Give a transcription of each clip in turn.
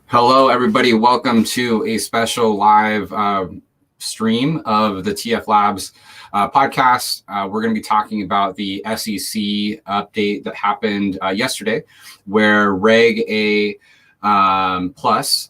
Hello, everybody. Welcome to a special live stream of the TF Labs podcast. We're going to be talking about the SEC update that happened yesterday, where Reg A plus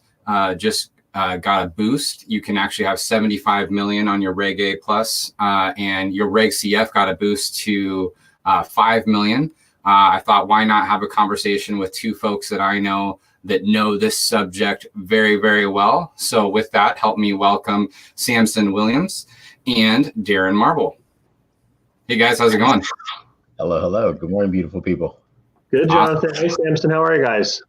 just got a boost. You can actually have 75 million on your Reg A plus, and your Reg CF got a boost to 5 million. I thought, why not have a conversation with two folks that I know that know this subject very, very well. So with that, help me welcome Samson Williams and Darren Marble. Hey guys, how's it going? Hello, hello. Good morning, beautiful people. Good, Jonathan. Awesome. Hey, Samson. How are you guys?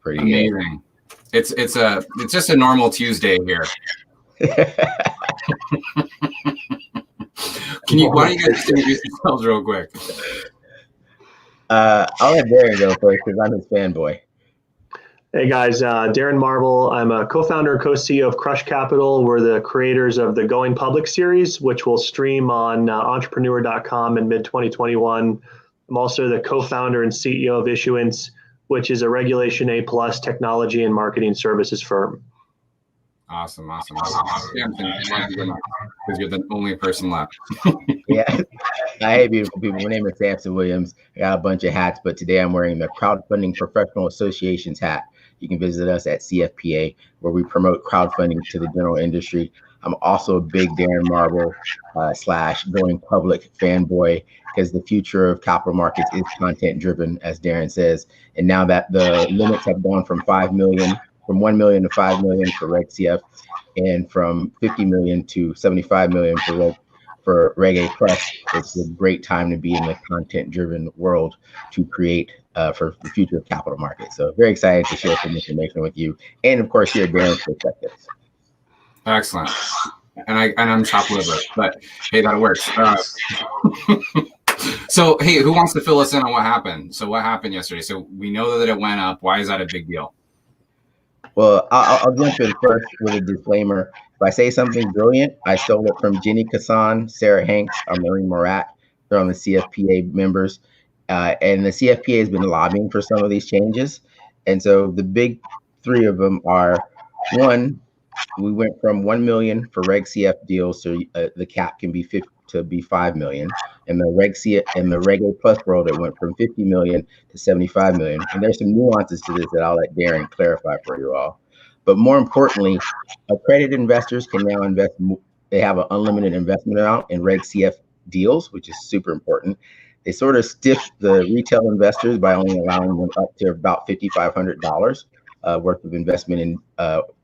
Pretty amazing. Good. It's just a normal Tuesday here. Why don't you guys introduce yourselves real quick? I'll let Darren go first because I'm his fanboy. Hey guys, Darren Marble. I'm a co-founder and co-CEO of Crush Capital. We're the creators of the Going Public series, which will stream on entrepreneur.com in mid-2021. I'm also the co-founder and CEO of Issuance, which is a Regulation A+ technology and marketing services firm. Awesome. Because you're the only person left. Yeah. Hey, beautiful people. My name is Samson Williams. I got a bunch of hats, but today I'm wearing the Crowdfunding Professional Association's hat. You can visit us at CFPA, where we promote crowdfunding to the general industry. I'm also a big Darren Marble / Going Public fanboy, because the future of capital markets is content driven, as Darren says. And now that the limits have gone from 1 million to 5 million for Reg CF, and from 50 million to 75 million for Reg A plus, it's a great time to be in the content-driven world to create for the future of capital markets. So very excited to share some information with you, and of course, hear Darren's perspectives. Excellent. And I'm chopped liver, but hey, that works. So hey, who wants to fill us in on what happened? So what happened yesterday? So we know that it went up. Why is that a big deal? Well, I'll jump in first with a disclaimer. If I say something brilliant, I stole it from Jenny Kassan, Sarah Hanks, or Maureen Morat. They're on the CFPA members. And the CFPA has been lobbying for some of these changes. And so the big three of them are, one, we went from 1 million for Reg CF deals, so the cap can be 5 million. And the Reg CF and the Reg A plus world, it went from 50 million to 75 million. And there's some nuances to this that I'll let Darren clarify for you all. But more importantly, accredited investors can now invest. They have an unlimited investment amount in Reg CF deals, which is super important. They sort of stiffed the retail investors by only allowing them up to about $5,500 worth of investment in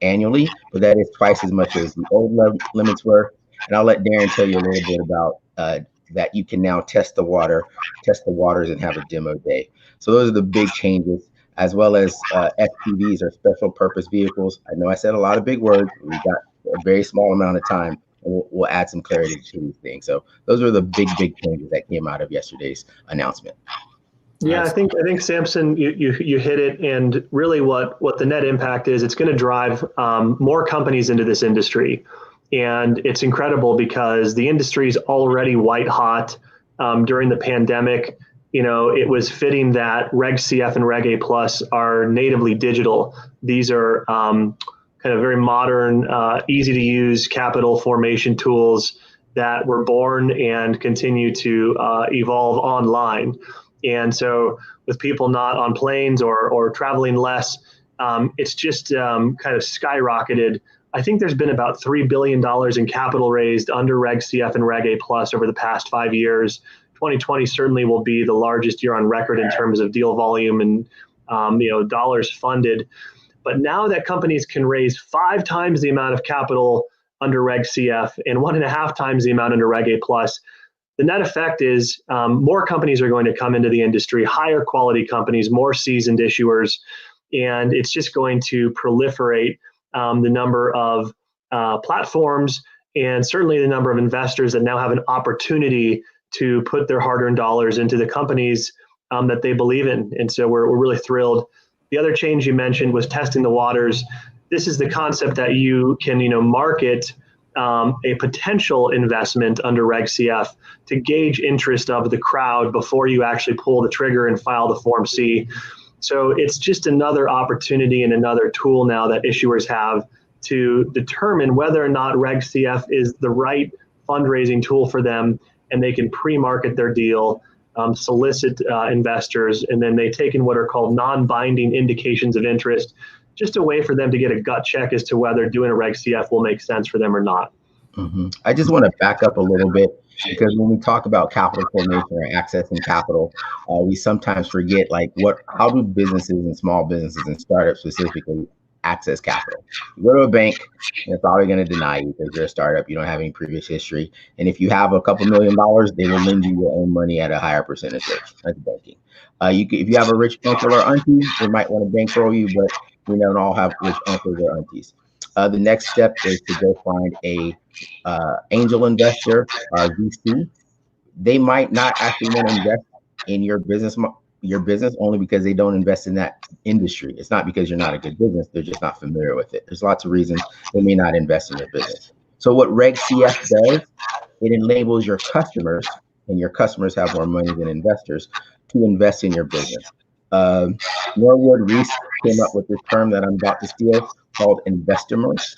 annually, but that is twice as much as the old limits were. And I'll let Darren tell you a little bit about that. You can now test the waters and have a demo day. So those are the big changes, as well as SPVs, or special purpose vehicles. I know I said a lot of big words. We've got a very small amount of time, and we'll add some clarity to these things. So those are the big changes that came out of yesterday's announcement. Yeah, I think Samson, you hit it, and really what the net impact is, it's going to drive more companies into this industry. And it's incredible because the industry is already white hot. During the pandemic, it was fitting that Reg CF and Reg A plus are natively digital. These are kind of very modern, easy to use capital formation tools that were born and continue to evolve online. And so with people not on planes or traveling less, it's just kind of skyrocketed. I think there's been about $3 billion in capital raised under Reg CF and Reg A plus over the past 5 years. 2020 certainly will be the largest year on record in terms of deal volume and dollars funded. But now that companies can raise 5 times the amount of capital under Reg CF and 1.5 times the amount under Reg A plus, the net effect is more companies are going to come into the industry, higher quality companies, more seasoned issuers, and it's just going to proliferate the number of platforms, and certainly the number of investors that now have an opportunity to put their hard-earned dollars into the companies that they believe in. And so we're really thrilled. The other change you mentioned was testing the waters. This is the concept that you can market a potential investment under Reg CF to gauge interest of the crowd before you actually pull the trigger and file the Form C. So it's just another opportunity and another tool now that issuers have to determine whether or not Reg CF is the right fundraising tool for them, and they can pre-market their deal, solicit investors, and then they take in what are called non-binding indications of interest, just a way for them to get a gut check as to whether doing a Reg CF will make sense for them or not. I just want to back up a little bit, because when we talk about capital formation or accessing capital, we sometimes forget, like, how do businesses and small businesses and startups specifically access capital? You go to a bank, and they're probably going to deny you because you're a startup, you don't have any previous history. And if you have a couple $1 million, they will lend you your own money at a higher percentage rate. That's banking. If you have a rich uncle or auntie, they might want to bankroll you, but we don't all have rich uncles or aunties. The next step is to go find a angel investor, VC. They might not actually want to invest in your business only because they don't invest in that industry. It's not because you're not a good business, they're just not familiar with it. There's lots of reasons they may not invest in your business. So what Reg CF does, it enables your customers, and your customers have more money than investors, to invest in your business. Norwood Reese came up with this term that I'm about to steal called investomers.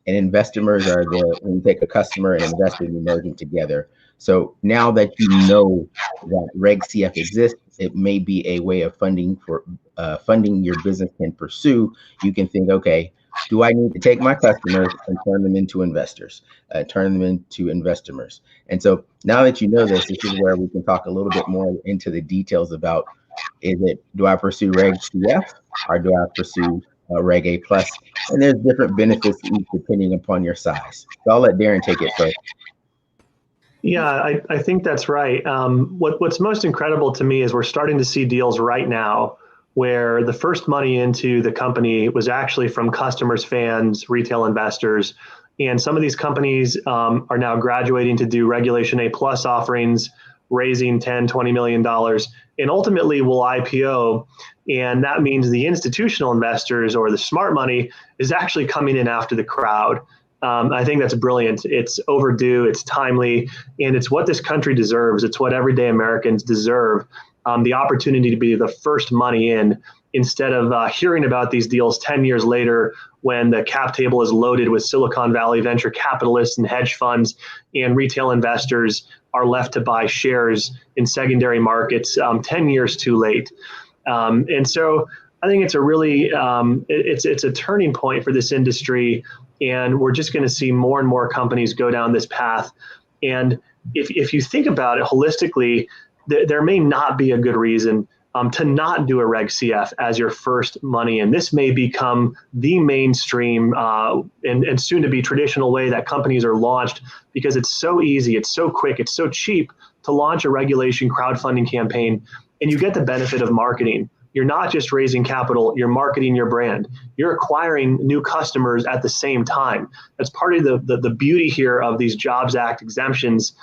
And investomers are when you take a customer and investor and you merge them together. So now that you know that Reg CF exists, it may be a way of funding your business can pursue. You can think, okay, do I need to take my customers and turn them into investors, turn them into investomers? And so now that you know this is where we can talk a little bit more into the details about, do I pursue Reg CF or do I pursue Reg A plus? And there's different benefits each depending upon your size. So I'll let Darren take it first. Yeah, I think that's right. What's most incredible to me is we're starting to see deals right now where the first money into the company was actually from customers, fans, retail investors. And some of these companies are now graduating to do Regulation A plus offerings, raising $10, $20 million, and ultimately will IPO. And that means the institutional investors, or the smart money, is actually coming in after the crowd. I think that's brilliant. It's overdue, it's timely, and it's what this country deserves. It's what everyday Americans deserve, the opportunity to be the first money in, instead of hearing about these deals 10 years later when the cap table is loaded with Silicon Valley venture capitalists and hedge funds, and retail investors are left to buy shares in secondary markets 10 years too late. And so I think it's a really, it's a turning point for this industry, and we're just going to see more and more companies go down this path. And if you think about it holistically, there may not be a good reason to not do a Reg CF as your first money. And this may become the mainstream and soon to be traditional way that companies are launched, because it's so easy, it's so quick, it's so cheap to launch a regulation crowdfunding campaign, and you get the benefit of marketing. You're not just raising capital, you're marketing your brand. You're acquiring new customers at the same time. That's part of the beauty here of these Jobs Act exemptions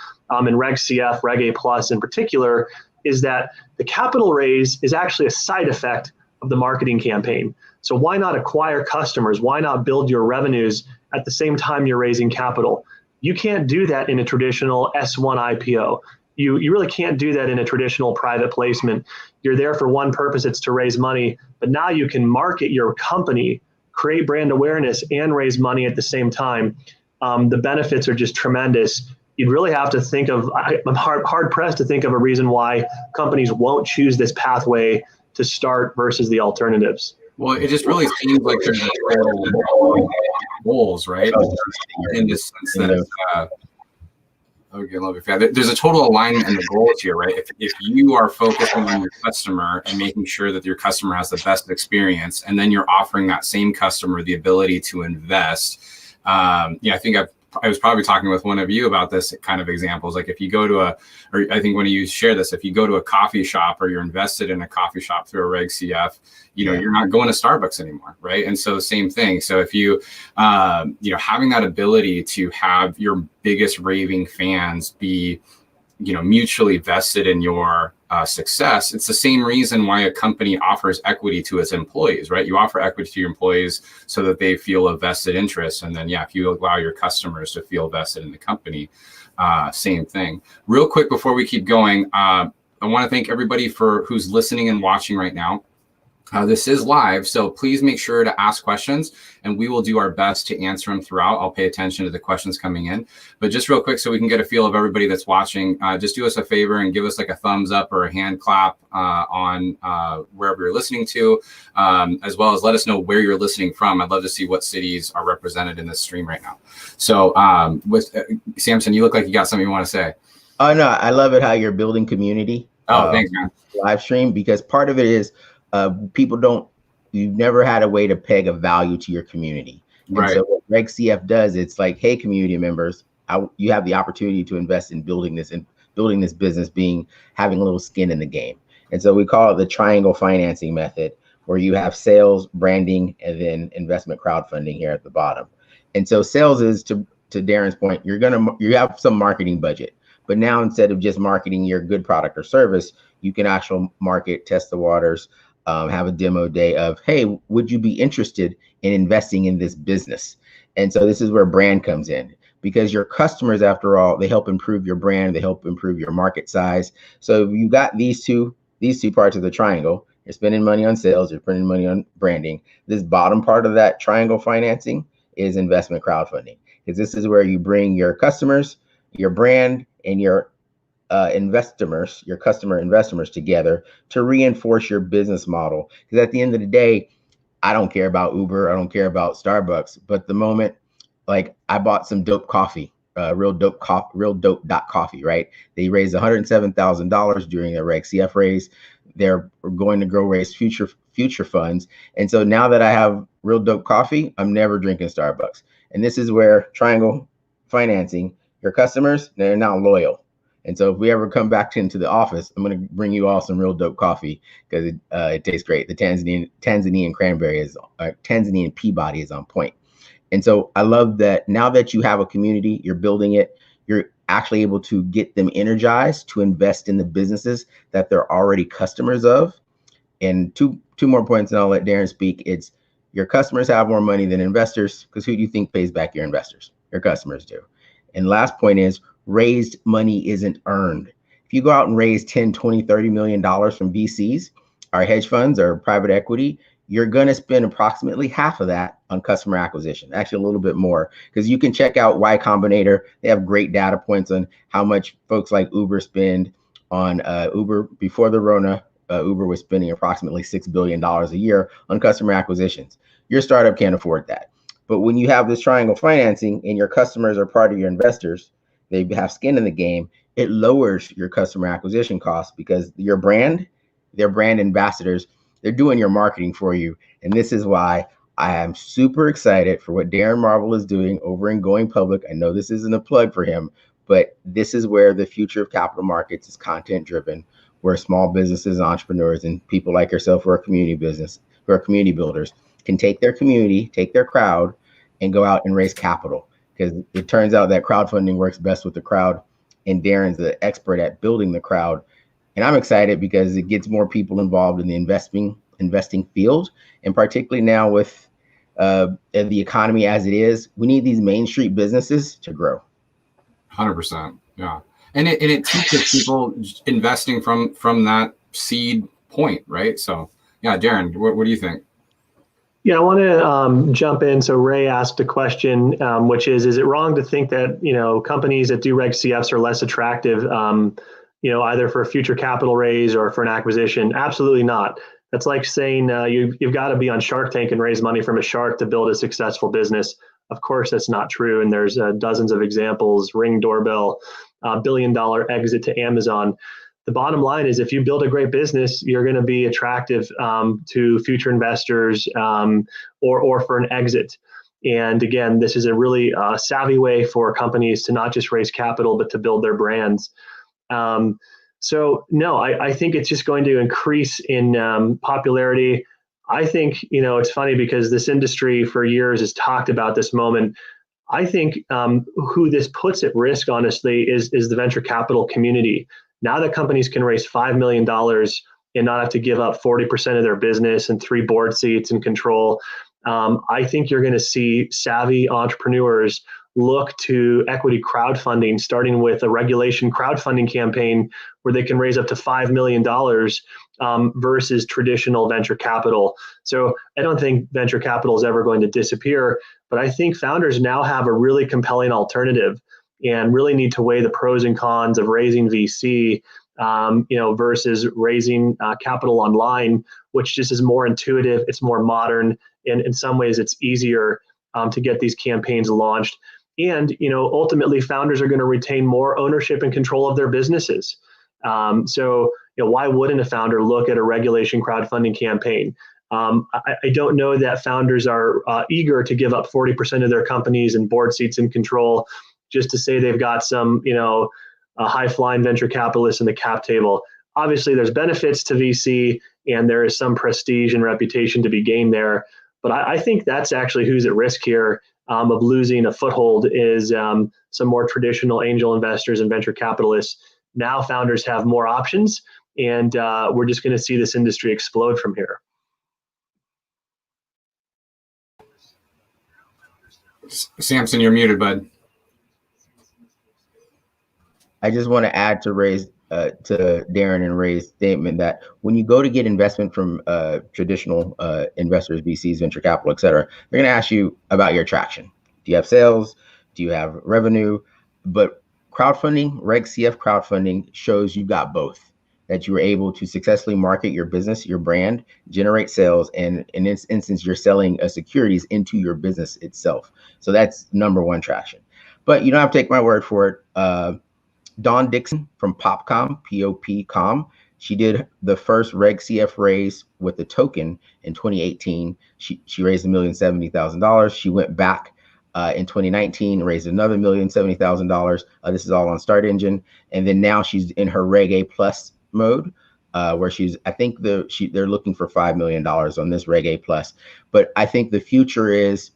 in Reg CF, Reg A plus in particular, is that the capital raise is actually a side effect of the marketing campaign. So why not acquire customers? Why not build your revenues at the same time you're raising capital? You can't do that in a traditional S1 IPO. You really can't do that in a traditional private placement. You're there for one purpose, it's to raise money, but now you can market your company, create brand awareness, and raise money at the same time. The benefits are just tremendous. You'd really have to think of, I'm hard pressed to think of a reason why companies won't choose this pathway to start versus the alternatives. Well, it just really seems like there's goals, right? In this sense that there's a total alignment in the goals here, right? If you are focusing on your customer and making sure that your customer has the best experience, and then you're offering that same customer the ability to invest. I think I was probably talking with one of you about this kind of examples. Like if you go to or I think when you share this, if you go to a coffee shop or you're invested in a coffee shop through a Reg CF, you're not going to Starbucks anymore, right? And so same thing. So if you, having that ability to have your biggest raving fans be, mutually vested in your success, it's the same reason why a company offers equity to its employees, right? You offer equity to your employees so that they feel a vested interest. And then, if you allow your customers to feel vested in the company, same thing. Real quick, before we keep going, I want to thank everybody who's listening and watching right now. This is live, so please make sure to ask questions, and we will do our best to answer them throughout. I'll pay attention to the questions coming in. But just real quick, so we can get a feel of everybody that's watching, just do us a favor and give us like a thumbs up or a hand clap on wherever you're listening to, as well as let us know where you're listening from. I'd love to see what cities are represented in this stream right now. So with Samson, you look like you got something you want to say. Oh, no, I love it how you're building community. Oh, thanks, man. Live stream, because part of it is you've never had a way to peg a value to your community. And Right. So what Reg CF does, it's like, hey, community members, you have the opportunity to invest in building this business, having a little skin in the game. And so we call it the triangle financing method, where you have sales, branding, and then investment crowdfunding here at the bottom. And so sales is, to Darren's point, you have some marketing budget, but now instead of just marketing your good product or service, you can actually market, test the waters, have a demo day of, hey, would you be interested in investing in this business? And so this is where brand comes in, because your customers, after all, they help improve your brand, they help improve your market size. So you got these two parts of the triangle. You're spending money on sales, you're spending money on branding. This bottom part of that triangle financing is investment crowdfunding, because this is where you bring your customers, your brand, and your your customer investors together to reinforce your business model. Because at the end of the day, I don't care about Uber, I don't care about Starbucks, but the moment, like, I bought some dope coffee, real dope coffee, right? They raised $107,000 during their Reg CF raise. They're going to raise future funds. And so now that I have real dope coffee, I'm never drinking Starbucks. And this is where triangle financing, your customers, they're now loyal. And so if we ever come back into the office, I'm going to bring you all some real dope coffee, because it tastes great. The Tanzanian cranberry Tanzanian Peabody is on point. And so I love that now that you have a community, you're building it, you're actually able to get them energized to invest in the businesses that they're already customers of. And two more points, and I'll let Darren speak. It's your customers have more money than investors, because who do you think pays back your investors? Your customers do. And last point is, raised money isn't earned. If you go out and raise 10, 20, $30 million from VCs, or hedge funds, or private equity, you're going to spend approximately half of that on customer acquisition, actually a little bit more, because you can check out Y Combinator. They have great data points on how much folks like Uber spend on Uber. Before the Rona, Uber was spending approximately $6 billion a year on customer acquisitions. Your startup can't afford that. But when you have this triangle financing and your customers are part of your investors, they have skin in the game, it lowers your customer acquisition costs, because their brand ambassadors, they're doing your marketing for you. And this is why I am super excited for what Darren Marvel is doing over in Going Public. I know this isn't a plug for him, but this is where the future of capital markets is content driven, where small businesses, entrepreneurs, and people like yourself who are community builders can take their community, take their crowd, and go out and raise capital. Because it turns out that crowdfunding works best with the crowd, and Darren's the expert at building the crowd. And I'm excited because it gets more people involved in the investing field, and particularly now with the economy as it is, we need these Main Street businesses to grow. 100%, yeah. And it teaches people investing from that seed point, right? So, yeah, Darren, what do you think? Yeah, I want to jump in. So Ray asked a question, which is it wrong to think that, companies that do Reg CFs are less attractive, either for a future capital raise or for an acquisition? Absolutely not. That's like saying you've got to be on Shark Tank and raise money from a shark to build a successful business. Of course, that's not true. And there's dozens of examples. Ring doorbell, $1 billion exit to Amazon. The bottom line is, if you build a great business, you're going to be attractive to future investors or for an exit. And again, this is a really savvy way for companies to not just raise capital, but to build their brands. So no, I think it's just going to increase in popularity. I think, it's funny because this industry for years has talked about this moment. I think who this puts at risk, honestly, is the venture capital community. Now that companies can raise $5 million and not have to give up 40% of their business and 3 board seats and control, I think you're going to see savvy entrepreneurs look to equity crowdfunding, starting with a regulation crowdfunding campaign where they can raise up to $5 million versus traditional venture capital. So I don't think venture capital is ever going to disappear, but I think founders now have a really compelling alternative and really need to weigh the pros and cons of raising VC, versus raising capital online, which just is more intuitive, it's more modern, and in some ways it's easier to get these campaigns launched. And ultimately, founders are going to retain more ownership and control of their businesses. So why wouldn't a founder look at a regulation crowdfunding campaign? I don't know that founders are eager to give up 40% of their companies and board seats and control just to say they've got some, high-flying venture capitalists in the cap table. Obviously, there's benefits to VC, and there is some prestige and reputation to be gained there. But I think that's actually who's at risk here of losing a foothold is some more traditional angel investors and venture capitalists. Now founders have more options, and we're just going to see this industry explode from here. Samson, you're muted, bud. I just want to add to Darren and Ray's statement that when you go to get investment from traditional investors, VCs, venture capital, et cetera, they're going to ask you about your traction. Do you have sales? Do you have revenue? But crowdfunding, Reg CF crowdfunding shows you've got both, that you were able to successfully market your business, your brand, generate sales, and in this instance, you're selling securities into your business itself. So that's number one traction. But you don't have to take my word for it. Dawn Dixon from Popcom, P-O-P-Com, she did the first Reg CF raise with the token in 2018. She raised $1,070,000. She went back in 2019, raised another $1,070,000. This is all on Start Engine. And then now she's in her Reg A plus mode, where I think they're looking for $5 million on this Reg A plus. But I think the future is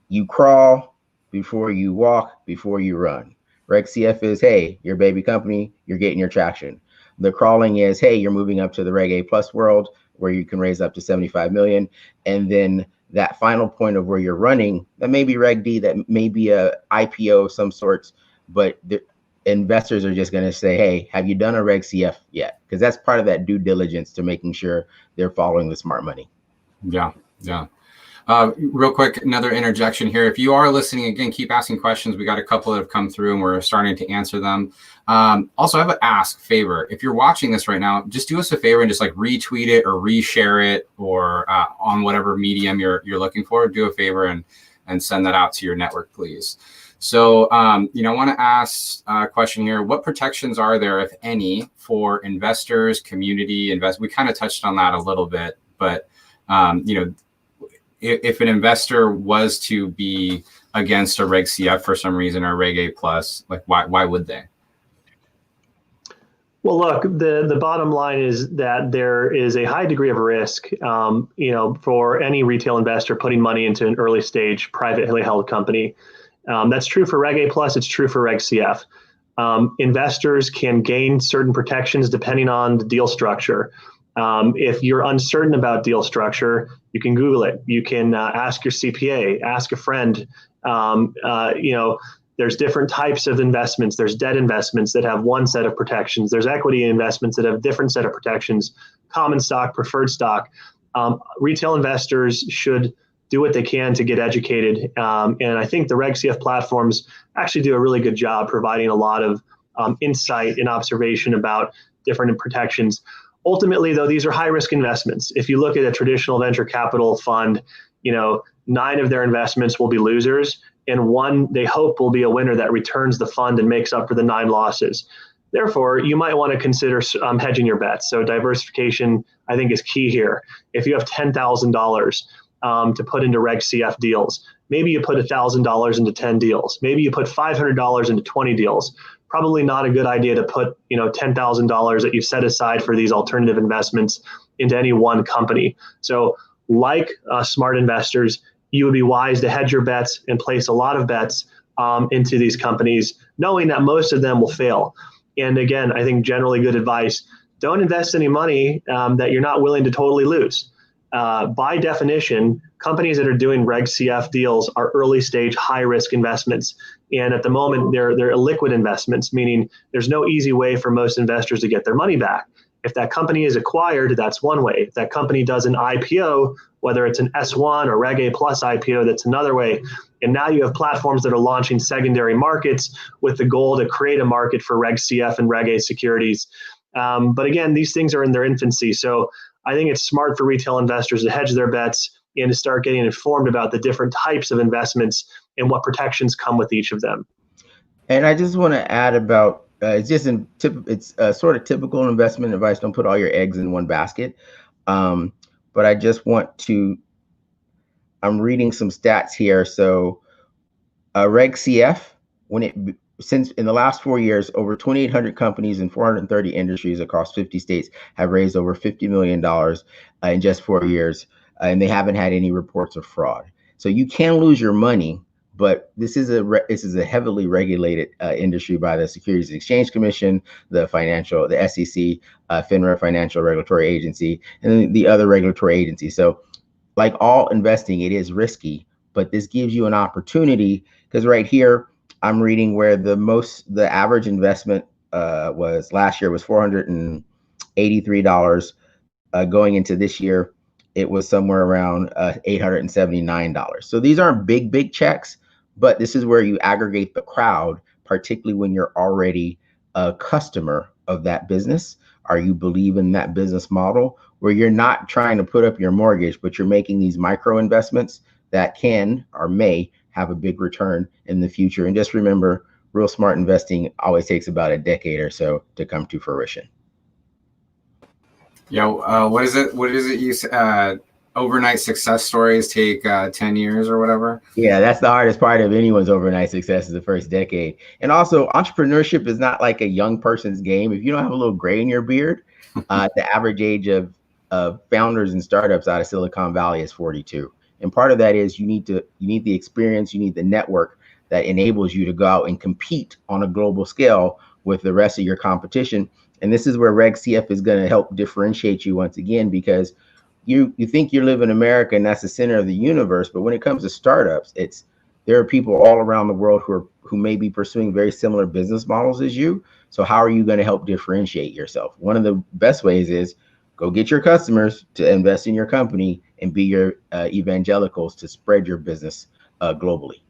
you crawl before you walk, before you run. Reg CF is, hey, your baby company, you're getting your traction. The crawling is, hey, you're moving up to the Reg A plus world where you can raise up to 75 million. And then that final point of where you're running, that may be Reg D, that may be a IPO of some sorts, but the investors are just going to say, hey, have you done a Reg CF yet? Because that's part of that due diligence to making sure they're following the smart money. Yeah. Real quick, another interjection here. If you are listening, again, keep asking questions. We got a couple that have come through and we're starting to answer them. Also, I have an favor. If you're watching this right now, just do us a favor and just like retweet it or reshare it or on whatever medium you're looking for. Do a favor and send that out to your network, please. So, I want to ask a question here. What protections are there, if any, for investors, community investors? We kind of touched on that a little bit, but, if an investor was to be against a Reg CF for some reason or Reg A plus, like why would they? Well, look, the bottom line is that there is a high degree of risk, for any retail investor putting money into an early stage privately held company. That's true for Reg A plus. It's true for Reg CF. Investors can gain certain protections depending on the deal structure. If you're uncertain about deal structure, you can Google it. You can ask your CPA, ask a friend. There's different types of investments. There's debt investments that have one set of protections. There's equity investments that have a different set of protections, common stock, preferred stock. Retail investors should do what they can to get educated. And I think the Reg CF platforms actually do a really good job providing a lot of insight and observation about different protections. Ultimately, though, these are high-risk investments. If you look at a traditional venture capital fund, 9 of their investments will be losers, and 1 they hope will be a winner that returns the fund and makes up for the 9 losses. Therefore, you might want to consider hedging your bets. So diversification, I think, is key here. If you have $10,000 to put into Reg CF deals, maybe you put $1,000 into 10 deals. Maybe you put $500 into 20 deals. Probably not a good idea to put $10,000 that you set aside for these alternative investments into any one company. So like smart investors, you would be wise to hedge your bets and place a lot of bets into these companies, knowing that most of them will fail. And again, I think generally good advice, don't invest any money that you're not willing to totally lose. By definition, companies that are doing Reg CF deals are early stage, high risk investments. And at the moment, they're illiquid investments, meaning there's no easy way for most investors to get their money back. If that company is acquired, that's one way. If that company does an IPO, whether it's an S1 or Reg A plus IPO, that's another way. And now you have platforms that are launching secondary markets with the goal to create a market for Reg CF and Reg A securities. But again, these things are in their infancy. So I think it's smart for retail investors to hedge their bets and to start getting informed about the different types of investments and what protections come with each of them. And I just want to add about it's sort of typical investment advice. Don't put all your eggs in one basket. But I just want to, I'm reading some stats here. So Reg CF, since in the last 4 years, over 2,800 companies in 430 industries across 50 states have raised over $50 million in just 4 years, and they haven't had any reports of fraud. So you can lose your money, but this is a heavily regulated industry by the Securities and Exchange Commission, the SEC, FINRA, Financial Regulatory Agency, and the other regulatory agencies. So like all investing, it is risky, but this gives you an opportunity, because right here, I'm reading where the average investment was last year was $483. Going into this year, it was somewhere around $879. So these aren't big checks, but this is where you aggregate the crowd, particularly when you're already a customer of that business, or you believe in that business model, where you're not trying to put up your mortgage, but you're making these micro investments that can or may have a big return in the future. And just remember, real smart investing always takes about a decade or so to come to fruition. Yeah. What is it you overnight success stories take 10 years or whatever? Yeah, that's the hardest part of anyone's overnight success, is the first decade. And also, entrepreneurship is not like a young person's game. If you don't have a little gray in your beard, the average age of founders and startups out of Silicon Valley is 42. And part of that is you need the experience, you need the network that enables you to go out and compete on a global scale with the rest of your competition. And this is where Reg CF is going to help differentiate you once again, because you think you live in America and that's the center of the universe. But when it comes to startups, there are people all around the world who may be pursuing very similar business models as you. So how are you going to help differentiate yourself? One of the best ways is go get your customers to invest in your company and be your evangelicals to spread your business globally.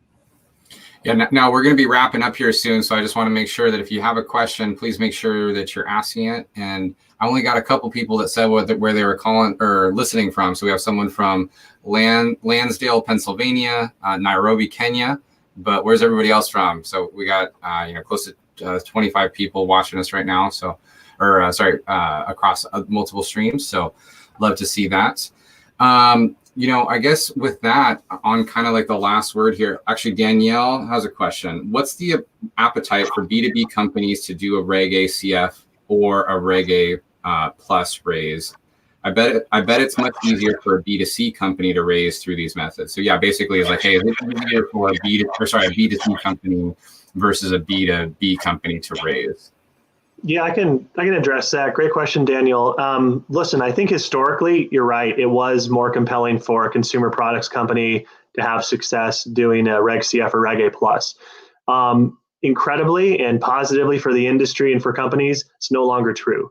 Yeah, now we're going to be wrapping up here soon. So I just want to make sure that if you have a question, please make sure that you're asking it. And I only got a couple people that said where they were calling or listening from. So we have someone from Lansdale, Pennsilvania, Nairobi, Kenya. But where's everybody else from? So we got close to 25 people watching us right now. So, across multiple streams. So love to see that. I guess with that, on kind of like the last word here, actually, Danielle has a question. What's the appetite for B2B companies to do a Reg A CF or a Reg A plus raise? I bet it's much easier for a B2C company to raise through these methods. So yeah, basically it's like, hey, is it easier for a B2C company versus a B2B company to raise? Yeah, I can address that. Great question, Daniel. Listen, I think historically, you're right. It was more compelling for a consumer products company to have success doing a Reg CF or Reg A plus. Incredibly and positively for the industry and for companies, it's no longer true.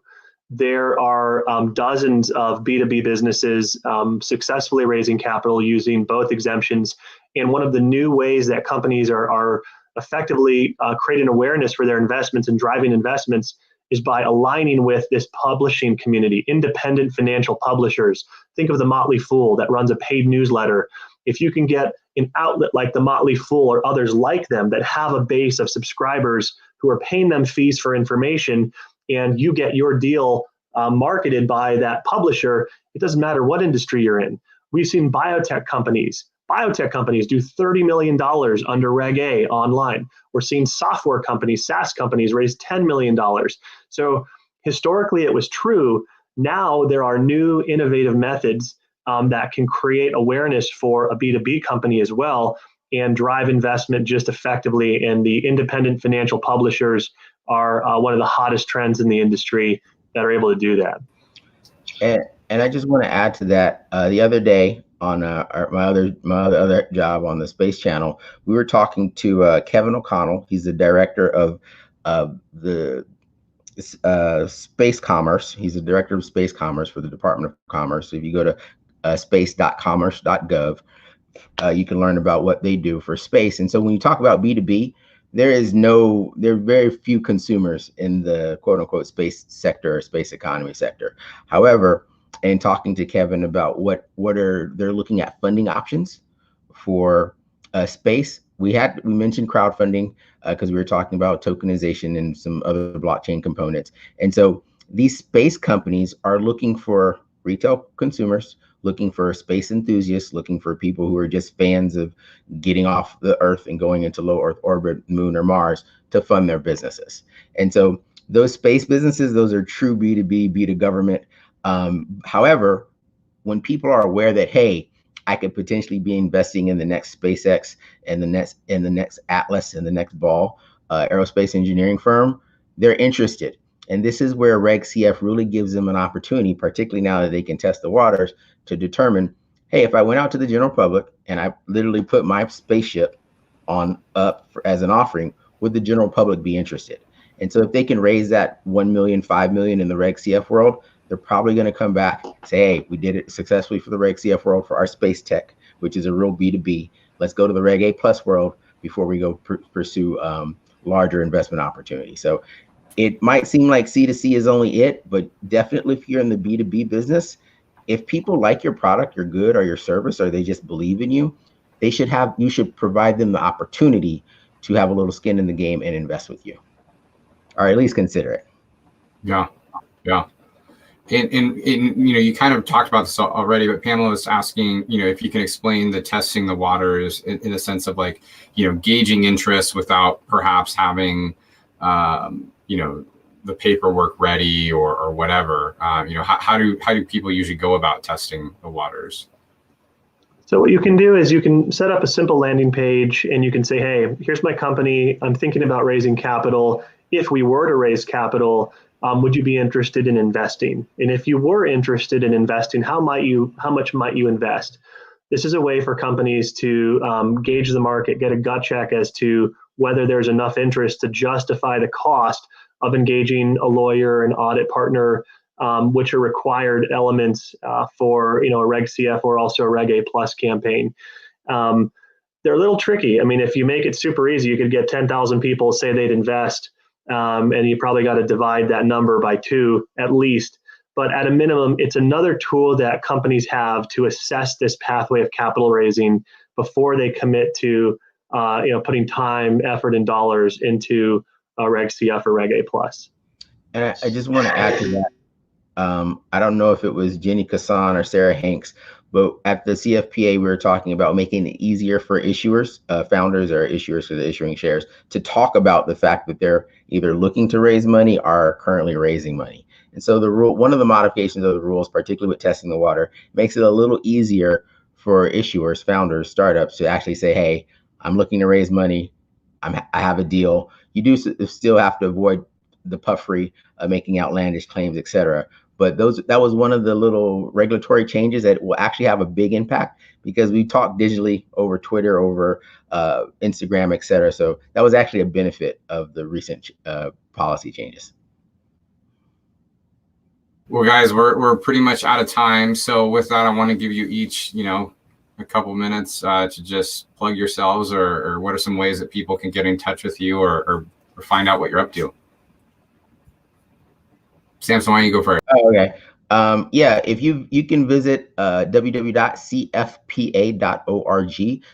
There are dozens of B2B businesses successfully raising capital using both exemptions. And one of the new ways that companies are effectively creating awareness for their investments and driving investments is by aligning with this publishing community, independent financial publishers. Think of the Motley Fool that runs a paid newsletter. If you can get an outlet like the Motley Fool or others like them that have a base of subscribers who are paying them fees for information, and you get your deal marketed by that publisher, it doesn't matter what industry you're in. We've seen biotech companies do $30 million under Reg A online. We're seeing software companies, SaaS companies, raise $10 million. So historically, it was true. Now there are new innovative methods that can create awareness for a B2B company as well and drive investment just effectively. And the independent financial publishers are one of the hottest trends in the industry that are able to do that. And I just want to add to that. The other day, on my other job on the Space Channel, we were talking to Kevin O'Connell. He's the director of the space commerce. He's the director of space commerce for the Department of Commerce. So if you go to space.commerce.gov, you can learn about what they do for space. And so when you talk about B2B, there are very few consumers in the quote unquote space sector or space economy sector. However, in talking to Kevin about what they're looking at funding options for space, we mentioned crowdfunding because we were talking about tokenization and some other blockchain components. And so these space companies are looking for retail consumers, looking for space enthusiasts, looking for people who are just fans of getting off the Earth and going into low Earth orbit, Moon or Mars, to fund their businesses. And so those space businesses, those are true B2B, B2 government. However, when people are aware that, hey, I could potentially be investing in the next SpaceX and the next Atlas and the next Ball aerospace engineering firm, they're interested. And this is where Reg CF really gives them an opportunity, particularly now that they can test the waters, to determine, hey, if I went out to the general public and I literally put my spaceship up as an offering, would the general public be interested? And so if they can raise that 1 million, 5 million in the Reg CF world, they're probably going to come back and say, hey, we did it successfully for the Reg CF world for our space tech, which is a real B2B. Let's go to the Reg A plus world before we go pursue larger investment opportunities. So it might seem like C2C is only it, but definitely if you're in the B2B business, if people like your product, your good, or your service, or they just believe in you, you should provide them the opportunity to have a little skin in the game and invest with you, or at least consider it. Yeah. And you kind of talked about this already, but Pamela was asking, if you can explain the testing the waters in the sense of like, gauging interest without perhaps having, the paperwork ready or whatever. How do people usually go about testing the waters? So what you can do is you can set up a simple landing page and you can say, hey, here's my company. I'm thinking about raising capital. If we were to raise capital, would you be interested in investing? And if you were interested in investing, how much might you invest? This is a way for companies to gauge the market, get a gut check as to whether there's enough interest to justify the cost of engaging a lawyer, an audit partner, which are required elements for a Reg CF or also a Reg A plus campaign. They're a little tricky. I mean, if you make it super easy, you could get 10,000 people say they'd invest, and you probably got to divide that number by 2 at least. But at a minimum, it's another tool that companies have to assess this pathway of capital raising before they commit to putting time, effort, and dollars into a Reg CF or Reg A plus. And I just want to add to that. I don't know if it was Jenny Kassan or Sarah Hanks, but at the CFPA, we were talking about making it easier for issuers, founders or issuers for the issuing shares, to talk about the fact that they're either looking to raise money or are currently raising money. And so one of the modifications of the rules, particularly with testing the water, makes it a little easier for issuers, founders, startups to actually say, hey, I'm looking to raise money. I have a deal. You do still have to avoid the puffery of making outlandish claims, et cetera. But that was one of the little regulatory changes that will actually have a big impact, because we talk digitally over Twitter, over Instagram, et cetera. So that was actually a benefit of the recent policy changes. Well, guys, we're pretty much out of time. So with that, I want to give you each, a couple minutes to just plug yourselves, or what are some ways that people can get in touch with you or find out what you're up to. Samson, why don't you go first? Oh, okay. If you can visit www.cfpa.org.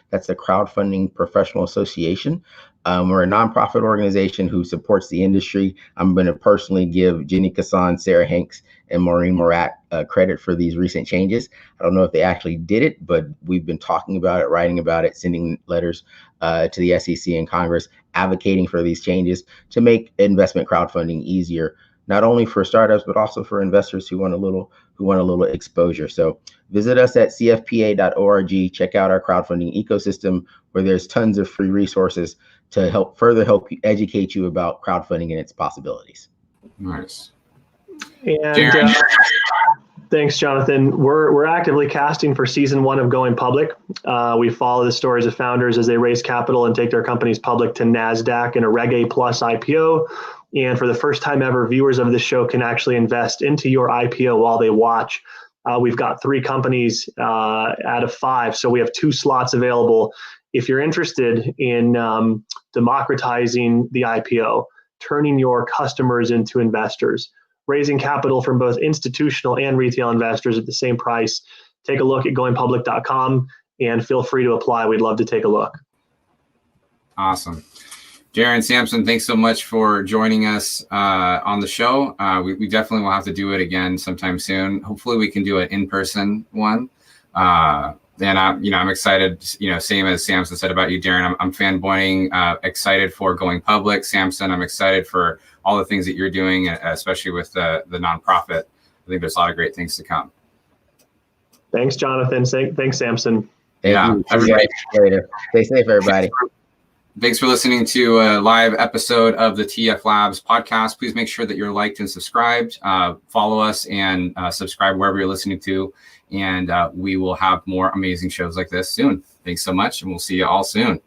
That's the Crowdfunding Professional Association. We're a nonprofit organization who supports the industry. I'm going to personally give Jenny Kassan, Sarah Hanks, and Maureen Morat credit for these recent changes. I don't know if they actually did it, but we've been talking about it, writing about it, sending letters to the SEC and Congress, advocating for these changes to make investment crowdfunding easier, not only for startups, but also for investors who want a little exposure. So visit us at cfpa.org. Check out our crowdfunding ecosystem, where there's tons of free resources to further help educate you about crowdfunding and its possibilities. Nice. And thanks, Jonathan. We're actively casting for season 1 of Going Public. We follow the stories of founders as they raise capital and take their companies public to NASDAQ in a Reg A plus IPO, And for the first time ever, viewers of this show can actually invest into your IPO while they watch. We've got 3 companies out of 5, so we have 2 slots available. If you're interested in democratizing the IPO, turning your customers into investors, raising capital from both institutional and retail investors at the same price, take a look at goingpublic.com and feel free to apply. We'd love to take a look. Awesome. Darren, Samson, thanks so much for joining us on the show. We definitely will have to do it again sometime soon. Hopefully we can do an in-person one. And I'm excited, same as Samson said about you, Darren, I'm fanboying, excited for going public. Samson, I'm excited for all the things that you're doing, especially with the nonprofit. I think there's a lot of great things to come. Thanks, Jonathan. Thanks, Samson. Thank you. Everybody, later. Stay safe, everybody. Thanks for listening to a live episode of the TF Labs podcast. Please make sure that you're liked and subscribed. Follow us and subscribe wherever you're listening to. And we will have more amazing shows like this soon. Thanks so much, and we'll see you all soon.